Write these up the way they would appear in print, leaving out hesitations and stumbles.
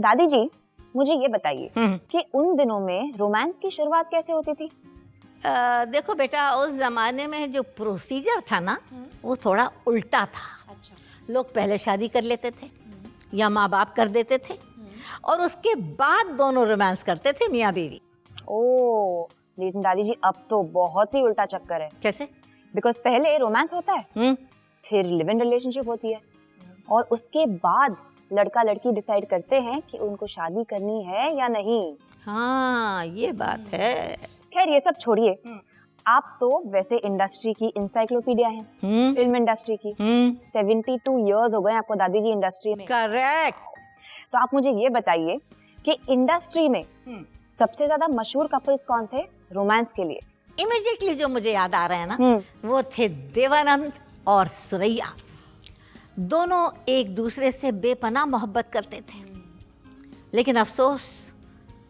दादी जी, मुझे ये बताइए कि उन दिनों में रोमांस की शुरुआत कैसे होती थी? देखो बेटा, उस जमाने में जो प्रोसीजर था ना, वो थोड़ा उल्टा था। अच्छा। लोग पहले शादी कर लेते थे या माँ बाप कर देते थे और उसके बाद दोनों रोमांस करते थे, मियाँ बीवी। ओह, लेकिन दादी जी अब तो बहुत ही उल्टा चक्कर है। कैसे? बिकॉज पहले रोमांस होता है, फिर लिव इन रिलेशनशिप होती है और उसके बाद लड़का लड़की डिसाइड करते हैं कि उनको शादी करनी है या नहीं। हाँ, ये बात है। खैर ये सब छोड़िए, आप तो वैसे इंडस्ट्री की इंसाइक्लोपीडिया हैं, फिल्म इंडस्ट्री की। 72 इयर्स हो गए आपको दादी जी इंडस्ट्री में। करेक्ट। तो आप मुझे ये बताइए कि इंडस्ट्री में सबसे ज्यादा मशहूर कपल्स कौन थे रोमांस के लिए? इमीडिएटली जो मुझे याद आ रहा है ना, वो थे देवानंद और सुरैया। दोनों एक दूसरे से बेपनाह मोहब्बत करते थे, लेकिन अफसोस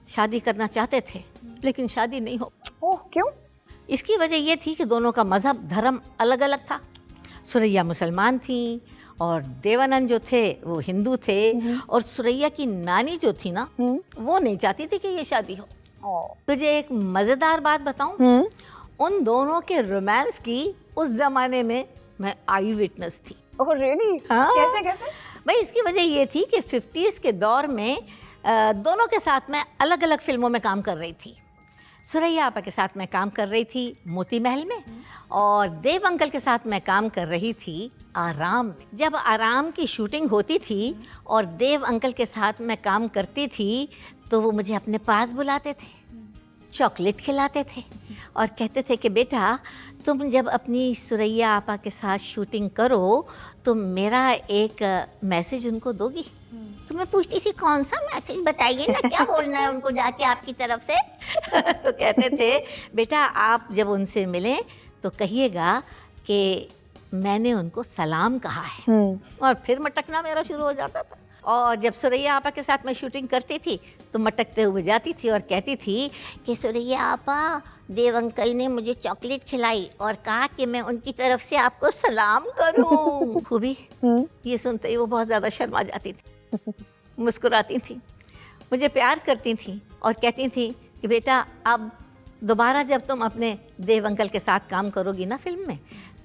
शादी करना चाहते थे लेकिन शादी नहीं हो। ओह, क्यों? इसकी वजह ये थी कि दोनों का मजहब धर्म अलग अलग था। सुरैया मुसलमान थी और देवानंद जो थे वो हिंदू थे, और सुरैया की नानी जो थी ना, वो नहीं चाहती थी कि ये शादी हो। तुझे एक मजेदार बात बताऊं, उन दोनों के रोमांस की उस जमाने में मैं आई विटनेस थी। Oh really? हाँ। कैसे कैसे? भाई, इसकी वजह ये थी कि 50s के दौर में दोनों के साथ मैं अलग अलग फिल्मों में काम कर रही थी। सुरैया आपा के साथ मैं काम कर रही थी मोती महल में, और देव अंकल के साथ मैं काम कर रही थी आराम में। जब आराम की शूटिंग होती थी और देव अंकल के साथ मैं काम करती थी, तो वो मुझे अपने पास बुलाते थे, चॉकलेट खिलाते थे और कहते थे कि बेटा, तुम जब अपनी सुरैया आपा के साथ शूटिंग करो तो मेरा एक मैसेज उनको दोगी। तो मैं पूछती थी कौन सा मैसेज, बताइए ना, क्या बोलना है उनको जाके आपकी तरफ से। तो कहते थे बेटा, आप जब उनसे मिलें तो कहिएगा कि मैंने उनको सलाम कहा है। और फिर मटकना मेरा शुरू हो जाता था। और जब सुरैया आपा के साथ मैं शूटिंग करती थी तो मटकते हुए जाती थी और कहती थी कि सुरैया आपा, देव अंकल ने मुझे चॉकलेट खिलाई और कहा कि मैं उनकी तरफ से आपको सलाम करूं। खूबी ये सुनते ही वो बहुत ज़्यादा शर्मा जाती थी, मुस्कुराती थी, मुझे प्यार करती थी और कहती थी कि बेटा, अब दोबारा जब तुम अपने देव अंकल के साथ काम करोगी ना फिल्म में,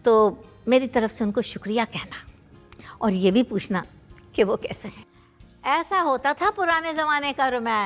तो मेरी तरफ से उनको शुक्रिया कहना और ये भी पूछना कि वो कैसे हैं। ऐसा होता था पुराने ज़माने का रोमांस।